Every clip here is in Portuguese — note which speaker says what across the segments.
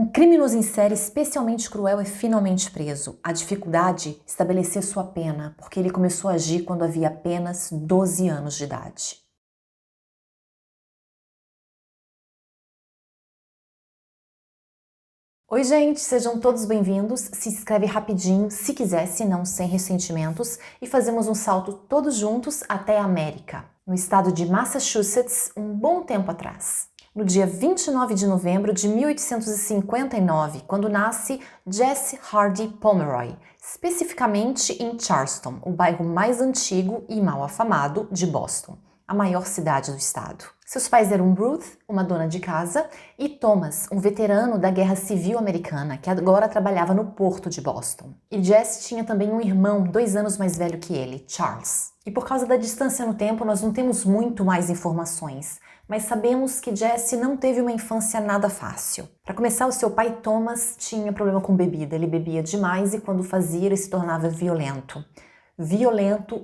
Speaker 1: Um criminoso em série especialmente cruel é finalmente preso. A dificuldade? Estabelecer sua pena, porque ele começou a agir quando havia apenas 12 anos de idade. Oi gente, sejam todos bem-vindos. Se inscreve rapidinho, se quiser, se não, sem ressentimentos, e fazemos um salto todos juntos até a América, no estado de Massachusetts, um bom tempo atrás. No dia 29 de novembro de 1859, quando nasce Jesse Hardy Pomeroy, especificamente em Charleston, o bairro mais antigo e mal afamado de Boston, a maior cidade do estado. Seus pais eram Ruth, uma dona de casa, e Thomas, um veterano da Guerra Civil Americana, que agora trabalhava no porto de Boston. E Jesse tinha também um irmão 2 anos mais velho que ele, Charles. E por causa da distância no tempo, nós não temos muito mais informações, mas sabemos que Jesse não teve uma infância nada fácil. Para começar, o seu pai Thomas tinha problema com bebida. Ele bebia demais e quando fazia ele se tornava violento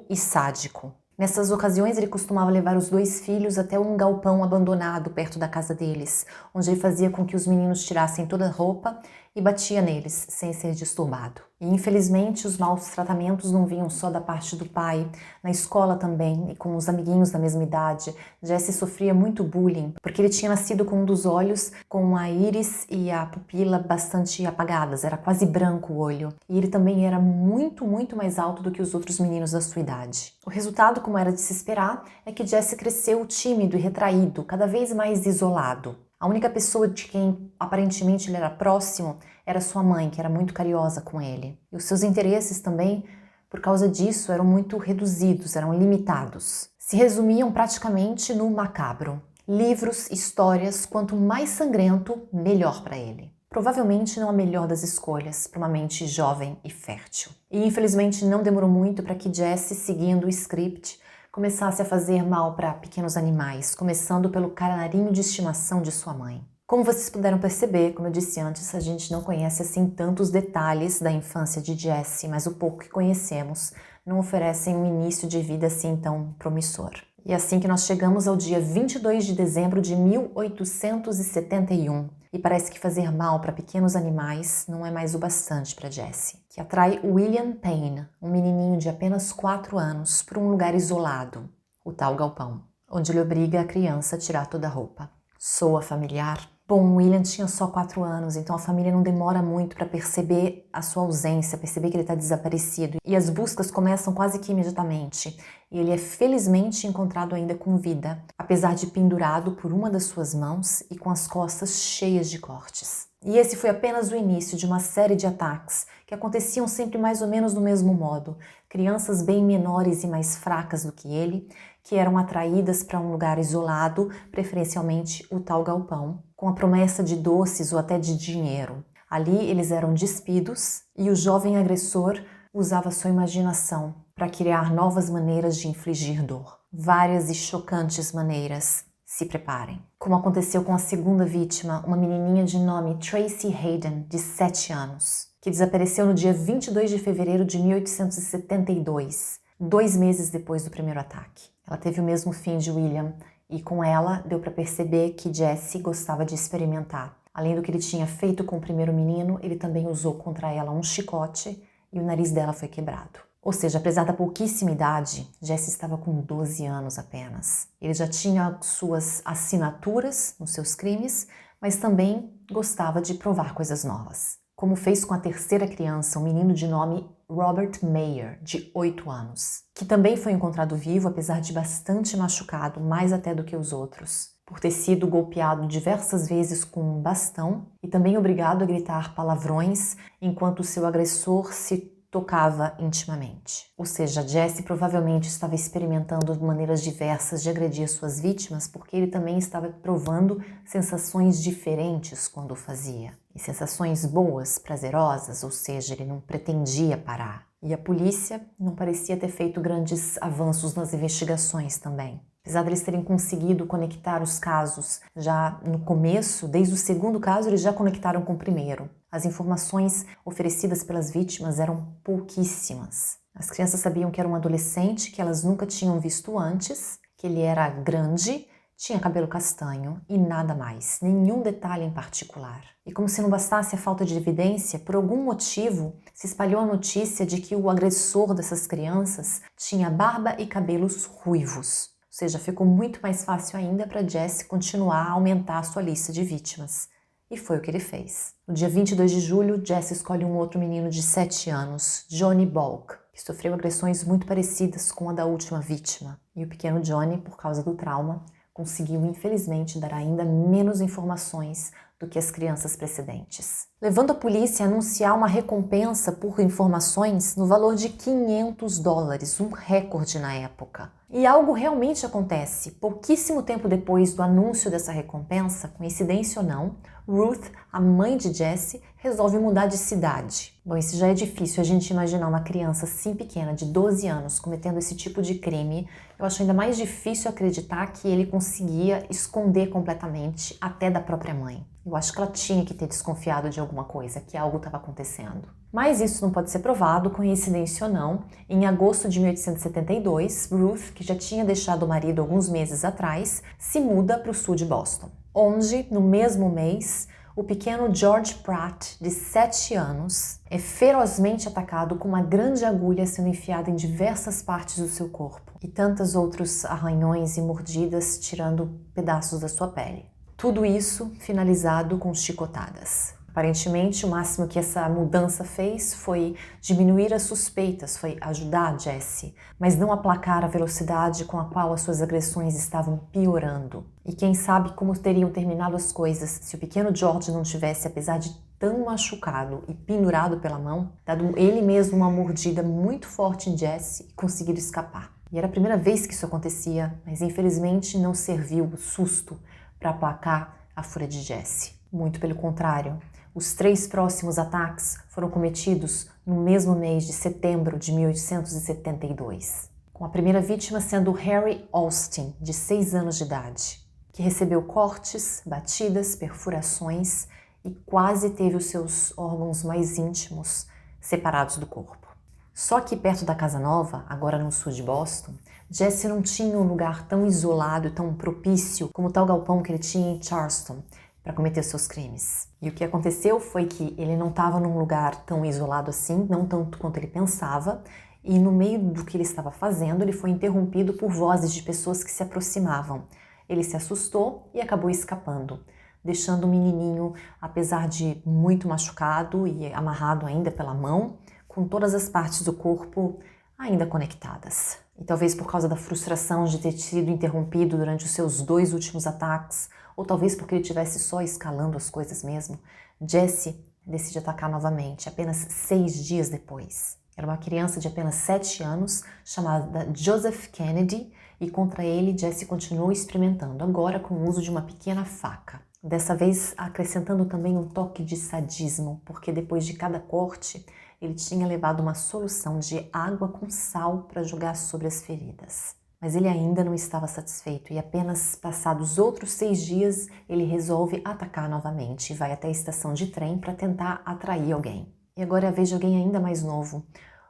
Speaker 1: e sádico. Nessas ocasiões, ele costumava levar os 2 filhos até um galpão abandonado perto da casa deles, onde ele fazia com que os meninos tirassem toda a roupa e batia neles, sem ser disturbado. E infelizmente, os maus tratamentos não vinham só da parte do pai. Na escola também, e com os amiguinhos da mesma idade, Jesse sofria muito bullying, porque ele tinha nascido com um dos olhos com a íris e a pupila bastante apagadas, era quase branco o olho. E ele também era muito mais alto do que os outros meninos da sua idade. O resultado, como era de se esperar, é que Jesse cresceu tímido e retraído, cada vez mais isolado. A única pessoa de quem aparentemente ele era próximo era sua mãe, que era muito carinhosa com ele. E os seus interesses também, por causa disso, eram muito reduzidos, eram limitados. Se resumiam praticamente no macabro. Livros, histórias, quanto mais sangrento, melhor para ele. Provavelmente não a melhor das escolhas para uma mente jovem e fértil. E infelizmente não demorou muito para que Jesse, seguindo o script, começasse a fazer mal para pequenos animais, começando pelo canarinho de estimação de sua mãe. Como vocês puderam perceber, como eu disse antes, a gente não conhece assim tantos detalhes da infância de Jesse, mas o pouco que conhecemos não oferecem um início de vida assim tão promissor. E é assim que nós chegamos ao dia 22 de dezembro de 1871. E parece que fazer mal para pequenos animais não é mais o bastante para Jesse, que atrai William Payne, um menininho de apenas 4 anos, para um lugar isolado, o tal galpão, onde ele obriga a criança a tirar toda a roupa. Soa familiar? Bom, William tinha só 4 anos, então a família não demora muito para perceber a sua ausência, perceber que ele está desaparecido. E as buscas começam quase que imediatamente. E ele é felizmente encontrado ainda com vida, apesar de pendurado por uma das suas mãos e com as costas cheias de cortes. E esse foi apenas o início de uma série de ataques que aconteciam sempre mais ou menos do mesmo modo. Crianças bem menores e mais fracas do que ele, que eram atraídas para um lugar isolado, preferencialmente o tal galpão, com a promessa de doces ou até de dinheiro. Ali eles eram despidos e o jovem agressor usava sua imaginação para criar novas maneiras de infligir dor. Várias e chocantes maneiras. Se preparem. Como aconteceu com a segunda vítima, uma menininha de nome Tracy Hayden, de 7 anos, que desapareceu no dia 22 de fevereiro de 1872, 2 meses depois do primeiro ataque. Ela teve o mesmo fim de William e com ela deu para perceber que Jesse gostava de experimentar. Além do que ele tinha feito com o primeiro menino, ele também usou contra ela um chicote e o nariz dela foi quebrado. Ou seja, apesar da pouquíssima idade, Jesse estava com 12 anos apenas. Ele já tinha suas assinaturas nos seus crimes, mas também gostava de provar coisas novas. Como fez com a terceira criança, um menino de nome Robert Mayer, de 8 anos, que também foi encontrado vivo, apesar de bastante machucado, mais até do que os outros, por ter sido golpeado diversas vezes com um bastão e também obrigado a gritar palavrões enquanto seu agressor se tocava intimamente. Ou seja, Jesse provavelmente estava experimentando maneiras diversas de agredir suas vítimas porque ele também estava provando sensações diferentes quando o fazia. E sensações boas, prazerosas, ou seja, ele não pretendia parar. E a polícia não parecia ter feito grandes avanços nas investigações também. Apesar de eles terem conseguido conectar os casos já no começo, desde o segundo caso eles já conectaram com o primeiro. As informações oferecidas pelas vítimas eram pouquíssimas. As crianças sabiam que era um adolescente que elas nunca tinham visto antes, que ele era grande, Tinha cabelo castanho e nada mais, nenhum detalhe em particular. E como se não bastasse a falta de evidência, por algum motivo se espalhou a notícia de que o agressor dessas crianças tinha barba e cabelos ruivos. Ou seja, ficou muito mais fácil ainda para Jesse continuar a aumentar a sua lista de vítimas. E foi o que ele fez. No dia 22 de julho, Jesse escolhe um outro menino de 7 anos, Johnny Balk, que sofreu agressões muito parecidas com a da última vítima. E o pequeno Johnny, por causa do trauma, conseguiu infelizmente dar ainda menos informações do que as crianças precedentes, levando a polícia a anunciar uma recompensa por informações no valor de $500, um recorde na época. E algo realmente acontece. Pouquíssimo tempo depois do anúncio dessa recompensa, coincidência ou não, Ruth, a mãe de Jesse, resolve mudar de cidade. Bom, isso já é difícil a gente imaginar uma criança assim pequena, de 12 anos, cometendo esse tipo de crime. Eu acho ainda mais difícil acreditar que ele conseguia esconder completamente até da própria mãe. Eu acho que ela tinha que ter desconfiado de alguma coisa, que algo estava acontecendo. Mas isso não pode ser provado, coincidência ou não. Em agosto de 1872, Ruth, que já tinha deixado o marido alguns meses atrás, se muda para o sul de Boston, onde, no mesmo mês, o pequeno George Pratt, de 7 anos, é ferozmente atacado com uma grande agulha sendo enfiada em diversas partes do seu corpo e tantos outros arranhões e mordidas tirando pedaços da sua pele. Tudo isso finalizado com chicotadas. Aparentemente, o máximo que essa mudança fez foi diminuir as suspeitas, foi ajudar Jesse, mas não aplacar a velocidade com a qual as suas agressões estavam piorando. E quem sabe como teriam terminado as coisas se o pequeno George não tivesse, apesar de tão machucado e pendurado pela mão, dado ele mesmo uma mordida muito forte em Jesse e conseguido escapar. E era a primeira vez que isso acontecia, mas infelizmente não serviu o susto para aplacar a fúria de Jesse. Muito pelo contrário, os 3 próximos ataques foram cometidos no mesmo mês de setembro de 1872, com a primeira vítima sendo Harry Austin, de 6 anos de idade, que recebeu cortes, batidas, perfurações e quase teve os seus órgãos mais íntimos separados do corpo. Só que perto da casa nova, agora no sul de Boston, Jesse não tinha um lugar tão isolado e tão propício como o tal galpão que ele tinha em Charleston para cometer seus crimes. E o que aconteceu foi que ele não estava num lugar tão isolado assim, não tanto quanto ele pensava, e no meio do que ele estava fazendo, ele foi interrompido por vozes de pessoas que se aproximavam. Ele se assustou e acabou escapando, deixando o menininho, apesar de muito machucado e amarrado ainda pela mão, com todas as partes do corpo ainda conectadas. E talvez por causa da frustração de ter sido interrompido durante os seus 2 últimos ataques, ou talvez porque ele estivesse só escalando as coisas mesmo, Jesse decide atacar novamente, apenas 6 dias depois. Era uma criança de apenas 7 anos, chamada Joseph Kennedy, e contra ele Jesse continuou experimentando, agora com o uso de uma pequena faca. Dessa vez acrescentando também um toque de sadismo, porque depois de cada corte, ele tinha levado uma solução de água com sal para jogar sobre as feridas. Mas ele ainda não estava satisfeito e apenas passados outros 6 dias, ele resolve atacar novamente e vai até a estação de trem para tentar atrair alguém. E agora é a vez de alguém ainda mais novo,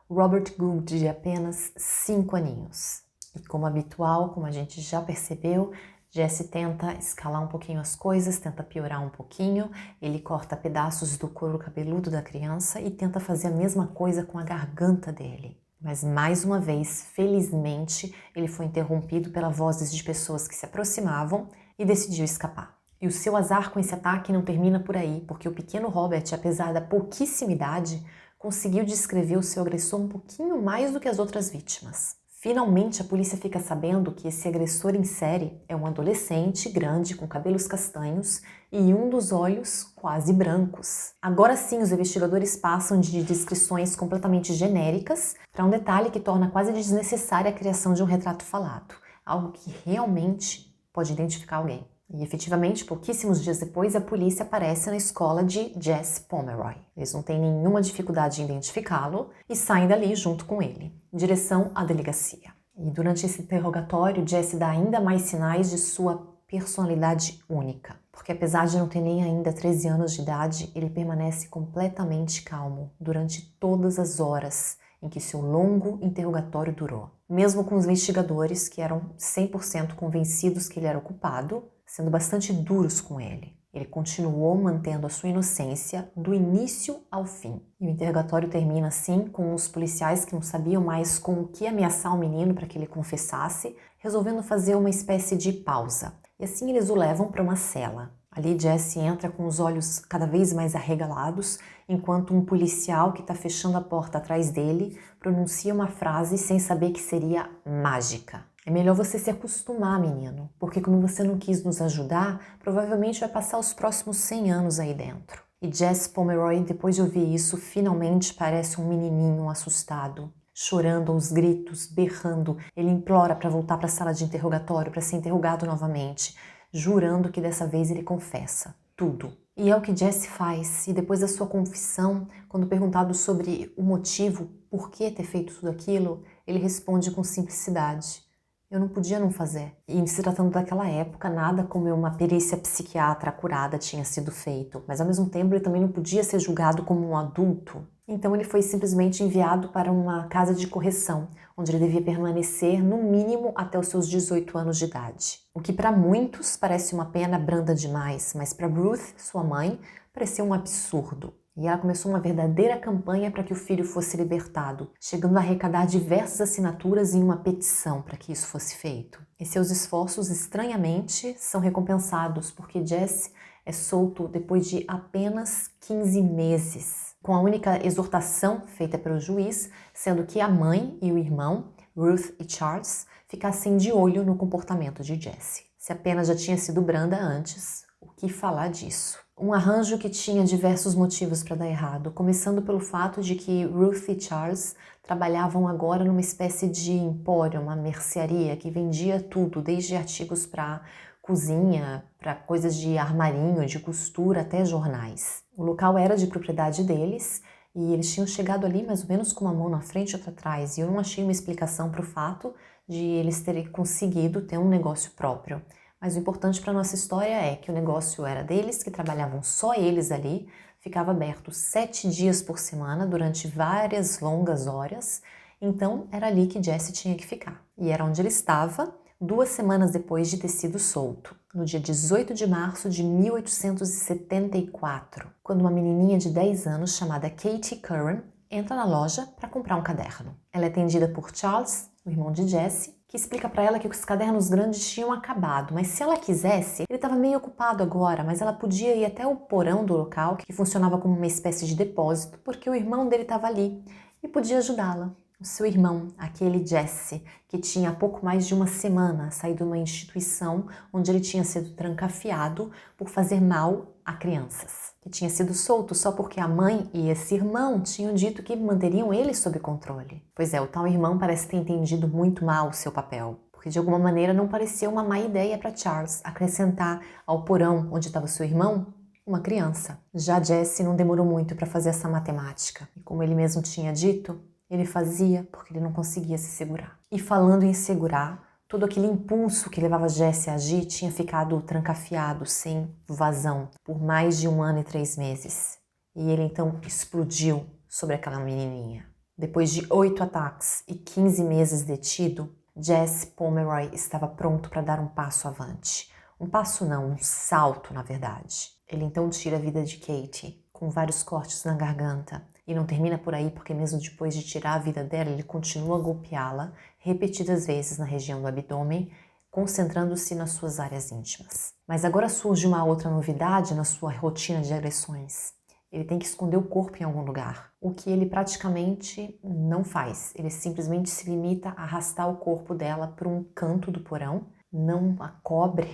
Speaker 1: Robert Gould, de apenas 5 aninhos. E como habitual, como a gente já percebeu, Jesse tenta escalar um pouquinho as coisas, tenta piorar um pouquinho, ele corta pedaços do couro cabeludo da criança e tenta fazer a mesma coisa com a garganta dele. Mas mais uma vez, felizmente, ele foi interrompido pelas vozes de pessoas que se aproximavam e decidiu escapar. E o seu azar com esse ataque não termina por aí, porque o pequeno Robert, apesar da pouquíssima idade, conseguiu descrever o seu agressor um pouquinho mais do que as outras vítimas. Finalmente, a polícia fica sabendo que esse agressor em série é um adolescente grande com cabelos castanhos e um dos olhos quase brancos. Agora sim, os investigadores passam de descrições completamente genéricas para um detalhe que torna quase desnecessária a criação de um retrato falado, algo que realmente pode identificar alguém. E efetivamente, pouquíssimos dias depois, a polícia aparece na escola de Jesse Pomeroy. Eles não têm nenhuma dificuldade em identificá-lo e saem dali junto com ele, em direção à delegacia. E durante esse interrogatório, Jesse dá ainda mais sinais de sua personalidade única, porque apesar de não ter nem ainda 13 anos de idade, ele permanece completamente calmo durante todas as horas em que seu longo interrogatório durou. Mesmo com os investigadores que eram 100% convencidos que ele era o culpado, sendo bastante duros com ele. Ele continuou mantendo a sua inocência do início ao fim. E o interrogatório termina assim, com os policiais que não sabiam mais com o que ameaçar o menino para que ele confessasse, resolvendo fazer uma espécie de pausa. E assim eles o levam para uma cela. Ali Jesse entra com os olhos cada vez mais arregalados, enquanto um policial que está fechando a porta atrás dele pronuncia uma frase sem saber que seria mágica. É melhor você se acostumar, menino, porque como você não quis nos ajudar, provavelmente vai passar os próximos 100 anos aí dentro. E Jesse Pomeroy, depois de ouvir isso, finalmente parece um menininho assustado. Chorando aos gritos, berrando, ele implora para voltar para a sala de interrogatório para ser interrogado novamente, jurando que dessa vez ele confessa tudo. E é o que Jesse faz, e depois da sua confissão, quando perguntado sobre o motivo, por que ter feito tudo aquilo, ele responde com simplicidade: eu não podia não fazer. E se tratando daquela época, nada como uma perícia psiquiatra acurada tinha sido feito, mas ao mesmo tempo ele também não podia ser julgado como um adulto. Então ele foi simplesmente enviado para uma casa de correção, onde ele devia permanecer no mínimo até os seus 18 anos de idade. O que para muitos parece uma pena branda demais, mas para Ruth, sua mãe, pareceu um absurdo. E ela começou uma verdadeira campanha para que o filho fosse libertado, chegando a arrecadar diversas assinaturas em uma petição para que isso fosse feito. E seus esforços, estranhamente, são recompensados, porque Jesse é solto depois de apenas 15 meses, com a única exortação feita pelo juiz, sendo que a mãe e o irmão, Ruth e Charles, ficassem de olho no comportamento de Jesse. Se a pena já tinha sido branda antes, o que falar disso? Um arranjo que tinha diversos motivos para dar errado, começando pelo fato de que Ruth e Charles trabalhavam agora numa espécie de empório, uma mercearia que vendia tudo, desde artigos para cozinha, para coisas de armarinho, de costura, até jornais. O local era de propriedade deles e eles tinham chegado ali mais ou menos com uma mão na frente e outra atrás, e eu não achei uma explicação para o fato de eles terem conseguido ter um negócio próprio. Mas o importante para a nossa história é que o negócio era deles, que trabalhavam só eles ali, ficava aberto 7 dias por semana, durante várias longas horas, então era ali que Jesse tinha que ficar. E era onde ele estava 2 semanas depois de ter sido solto, no dia 18 de março de 1874, quando uma menininha de 10 anos chamada Katie Curran entra na loja para comprar um caderno. Ela é atendida por Charles, o irmão de Jesse, que explica para ela que os cadernos grandes tinham acabado, mas se ela quisesse, ele estava meio ocupado agora, mas ela podia ir até o porão do local, que funcionava como uma espécie de depósito, porque o irmão dele estava ali e podia ajudá-la. O seu irmão, aquele Jesse, que tinha há pouco mais de uma semana saído de uma instituição onde ele tinha sido trancafiado por fazer mal a crianças, que tinha sido solto só porque a mãe e esse irmão tinham dito que manteriam ele sob controle. Pois é, o tal irmão parece ter entendido muito mal o seu papel, porque de alguma maneira não parecia uma má ideia para Charles acrescentar ao porão onde estava seu irmão uma criança. Já Jesse não demorou muito para fazer essa matemática, e como ele mesmo tinha dito, ele fazia porque ele não conseguia se segurar. E falando em segurar, todo aquele impulso que levava Jesse a agir tinha ficado trancafiado, sem vazão, por mais de 1 ano e 3 meses. E ele então explodiu sobre aquela menininha. Depois de 8 ataques e 15 meses detido, Jesse Pomeroy estava pronto para dar um passo avante. Um passo não, um salto, na verdade. Ele então tira a vida de Katie, com vários cortes na garganta. E não termina por aí, porque mesmo depois de tirar a vida dela, ele continua a golpeá-la repetidas vezes na região do abdômen, concentrando-se nas suas áreas íntimas. Mas agora surge uma outra novidade na sua rotina de agressões. Ele tem que esconder o corpo em algum lugar, o que ele praticamente não faz. Ele simplesmente se limita a arrastar o corpo dela para um canto do porão, não a cobre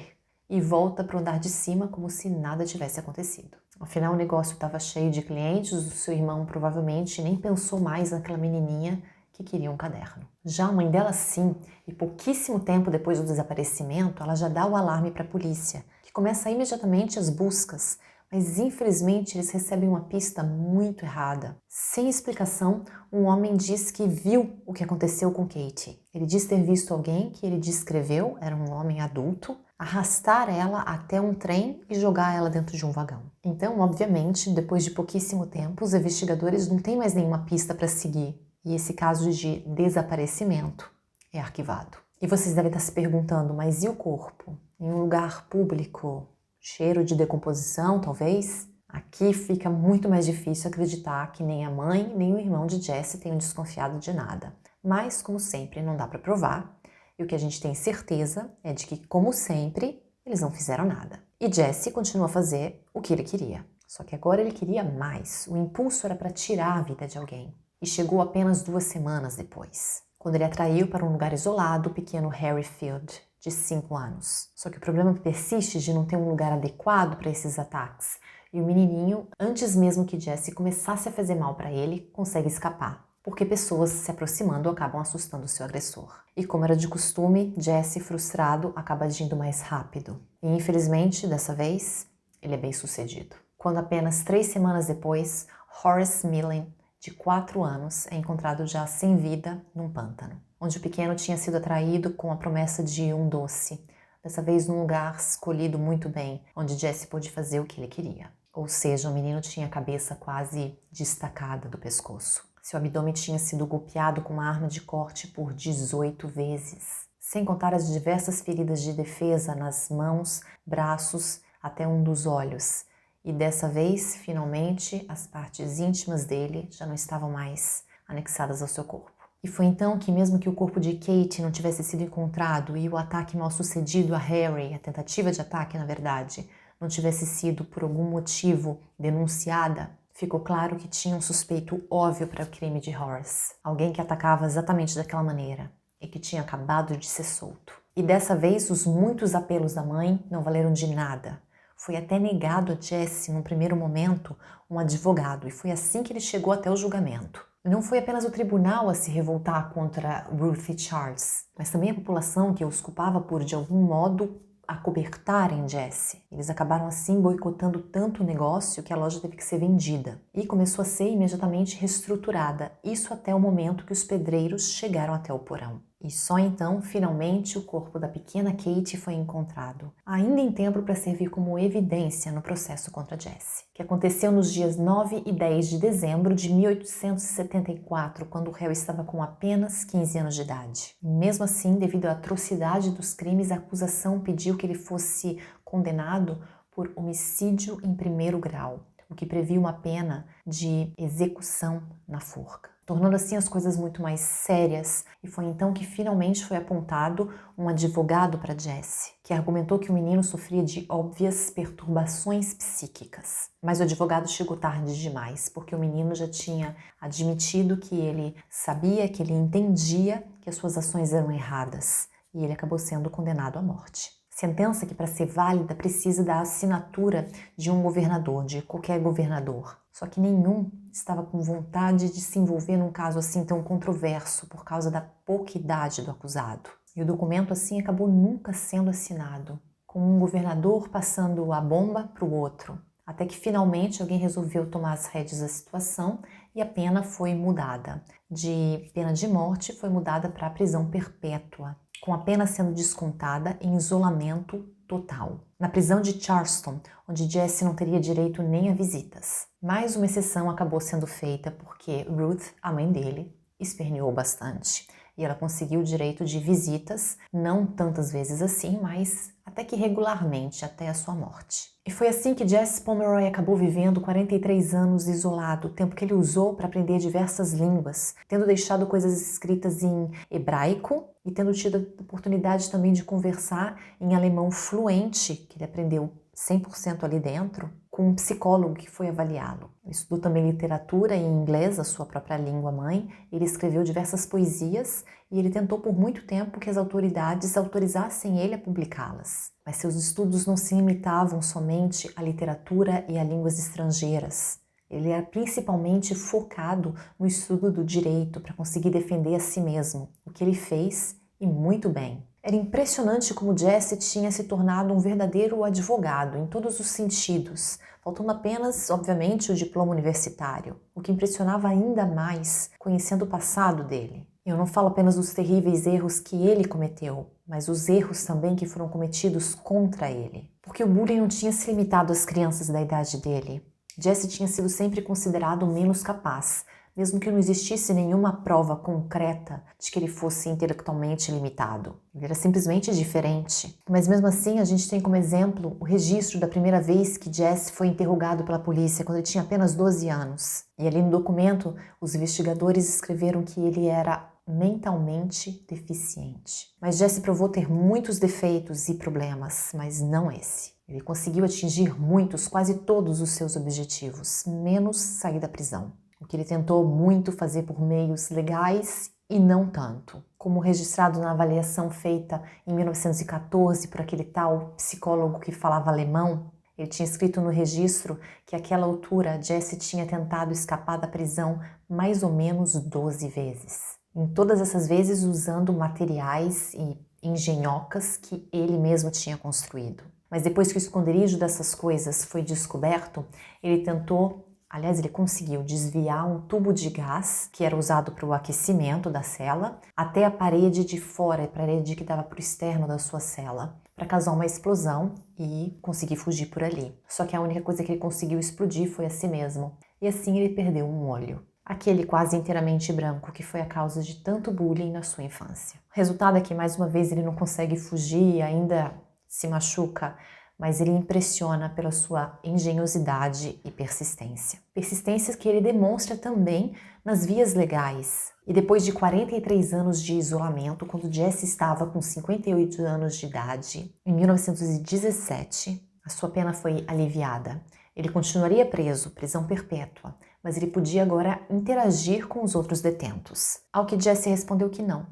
Speaker 1: e volta para o andar de cima como se nada tivesse acontecido. Afinal, o negócio estava cheio de clientes, o seu irmão provavelmente nem pensou mais naquela menininha que queria um caderno. Já a mãe dela sim, e pouquíssimo tempo depois do desaparecimento, ela já dá o alarme para a polícia, que começa imediatamente as buscas, mas infelizmente eles recebem uma pista muito errada. Sem explicação, um homem diz que viu o que aconteceu com Katie. Ele diz ter visto alguém que ele descreveu, era um homem adulto, arrastar ela até um trem e jogar ela dentro de um vagão. Então, obviamente, depois de pouquíssimo tempo, os investigadores não têm mais nenhuma pista para seguir. e esse caso de desaparecimento é arquivado. E vocês devem estar se perguntando, mas e o corpo? Em um lugar público, cheiro de decomposição, talvez? Aqui fica muito mais difícil acreditar que nem a mãe nem o irmão de Jesse tenham desconfiado de nada. Mas, como sempre, não dá para provar. E o que a gente tem certeza é de que, como sempre, eles não fizeram nada. E Jesse continua a fazer o que ele queria. Só que agora ele queria mais. O impulso era para tirar a vida de alguém. E chegou apenas 2 semanas depois, quando ele atraiu para um lugar isolado o pequeno Harry Field, de 5 anos. Só que o problema persiste de não ter um lugar adequado para esses ataques. E o menininho, antes mesmo que Jesse começasse a fazer mal para ele, consegue escapar, porque pessoas se aproximando acabam assustando seu agressor. E como era de costume, Jesse, frustrado, acaba agindo mais rápido. E infelizmente, dessa vez, ele é bem sucedido. Quando apenas 3 semanas depois, Horace Millen, de 4 anos, é encontrado já sem vida num pântano, onde o pequeno tinha sido atraído com a promessa de um doce, dessa vez num lugar escolhido muito bem, onde Jesse pôde fazer o que ele queria. Ou seja, o menino tinha a cabeça quase destacada do pescoço. Seu abdômen tinha sido golpeado com uma arma de corte por 18 vezes, sem contar as diversas feridas de defesa nas mãos, braços, até um dos olhos. E dessa vez, finalmente, as partes íntimas dele já não estavam mais anexadas ao seu corpo. E foi então que, mesmo que o corpo de Kate não tivesse sido encontrado e o ataque mal sucedido a Harry, a tentativa de ataque, na verdade, não tivesse sido por algum motivo denunciada, ficou claro que tinha um suspeito óbvio para o crime de Horace. Alguém que atacava exatamente daquela maneira e que tinha acabado de ser solto. E dessa vez, os muitos apelos da mãe não valeram de nada. Foi até negado a Jesse, num primeiro momento, um advogado, e foi assim que ele chegou até o julgamento. E não foi apenas o tribunal a se revoltar contra Ruth e Charles, mas também a população que os culpava por, de algum modo, acobertarem Jesse. Eles acabaram assim boicotando tanto o negócio que a loja teve que ser vendida e começou a ser imediatamente reestruturada, isso até o momento que os pedreiros chegaram até o porão. E só então, finalmente, o corpo da pequena Kate foi encontrado, ainda em tempo para servir como evidência no processo contra Jesse, que aconteceu nos dias 9 e 10 de dezembro de 1874, quando o réu estava com apenas 15 anos de idade. E mesmo assim, devido à atrocidade dos crimes, a acusação pediu que ele fosse condenado por homicídio em 1º grau, o que previa uma pena de execução na forca, tornando assim as coisas muito mais sérias. E foi então que finalmente foi apontado um advogado para Jesse, que argumentou que o menino sofria de óbvias perturbações psíquicas. Mas o advogado chegou tarde demais, porque o menino já tinha admitido que ele sabia, que ele entendia que as suas ações eram erradas, e ele acabou sendo condenado à morte. Sentença que, para ser válida, precisa da assinatura de um governador, de qualquer governador. Só que nenhum estava com vontade de se envolver num caso assim tão controverso por causa da pouca idade do acusado. E o documento assim acabou nunca sendo assinado, com um governador passando a bomba para o outro, até que finalmente alguém resolveu tomar as rédeas da situação e a pena foi mudada. De pena de morte foi mudada para prisão perpétua, com a pena sendo descontada em isolamento total, na prisão de Charleston, onde Jesse não teria direito nem a visitas. Mais uma exceção acabou sendo feita porque Ruth, a mãe dele, esperneou bastante e ela conseguiu o direito de visitas, não tantas vezes assim, mas até que regularmente, até a sua morte. E foi assim que Jesse Pomeroy acabou vivendo 43 anos isolado, tempo que ele usou para aprender diversas línguas, tendo deixado coisas escritas em hebraico e tendo tido a oportunidade também de conversar em alemão fluente, que ele aprendeu 100% ali dentro, com um psicólogo que foi avaliá-lo. Ele estudou também literatura em inglês, a sua própria língua mãe, ele escreveu diversas poesias e ele tentou por muito tempo que as autoridades autorizassem ele a publicá-las. Mas seus estudos não se limitavam somente à literatura e a línguas estrangeiras. Ele era principalmente focado no estudo do direito para conseguir defender a si mesmo, o que ele fez e muito bem. Era impressionante como Jesse tinha se tornado um verdadeiro advogado em todos os sentidos, faltando apenas, obviamente, o diploma universitário, o que impressionava ainda mais conhecendo o passado dele. Eu não falo apenas dos terríveis erros que ele cometeu, mas os erros também que foram cometidos contra ele. Porque o bullying não tinha se limitado às crianças da idade dele. Jesse tinha sido sempre considerado o menos capaz, mesmo que não existisse nenhuma prova concreta de que ele fosse intelectualmente limitado. Ele era simplesmente diferente. Mas mesmo assim, a gente tem como exemplo o registro da primeira vez que Jesse foi interrogado pela polícia, quando ele tinha apenas 12 anos. E ali no documento, os investigadores escreveram que ele era mentalmente deficiente. Mas Jesse provou ter muitos defeitos e problemas, mas não esse. Ele conseguiu atingir muitos, quase todos os seus objetivos, menos sair da prisão. O que ele tentou muito fazer por meios legais e não tanto. Como registrado na avaliação feita em 1914 por aquele tal psicólogo que falava alemão, ele tinha escrito no registro que àquela altura Jesse tinha tentado escapar da prisão mais ou menos 12 vezes. Em todas essas vezes usando materiais e engenhocas que ele mesmo tinha construído. Mas depois que o esconderijo dessas coisas foi descoberto, ele tentou, aliás, ele conseguiu desviar um tubo de gás que era usado para o aquecimento da cela até a parede de fora, a parede que dava para o externo da sua cela, para causar uma explosão e conseguir fugir por ali. Só que a única coisa que ele conseguiu explodir foi a si mesmo. E assim ele perdeu um olho. Aquele quase inteiramente branco que foi a causa de tanto bullying na sua infância. O resultado é que mais uma vez ele não consegue fugir e ainda se machuca, mas ele impressiona pela sua engenhosidade e persistência. Persistência que ele demonstra também nas vias legais. E depois de 43 anos de isolamento, quando Jesse estava com 58 anos de idade, em 1917, a sua pena foi aliviada. Ele continuaria preso, prisão perpétua, mas ele podia agora interagir com os outros detentos. Ao que Jesse respondeu que não.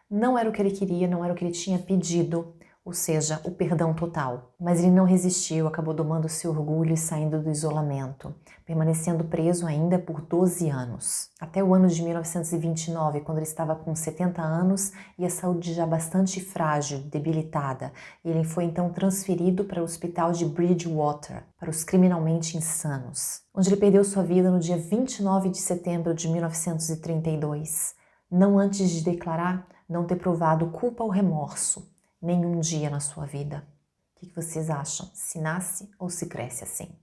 Speaker 1: Não era o que ele queria, não era o que ele tinha pedido, ou seja, o perdão total. Mas ele não resistiu, acabou domando seu orgulho e saindo do isolamento, permanecendo preso ainda por 12 anos. Até o ano de 1929, quando ele estava com 70 anos e a saúde já bastante frágil, debilitada, ele foi então transferido para o hospital de Bridgewater, para os criminalmente insanos, onde ele perdeu sua vida no dia 29 de setembro de 1932, não antes de declarar não ter provado culpa ou remorso nenhum dia na sua vida. O que vocês acham? Se nasce ou se cresce assim?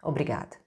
Speaker 1: Obrigada.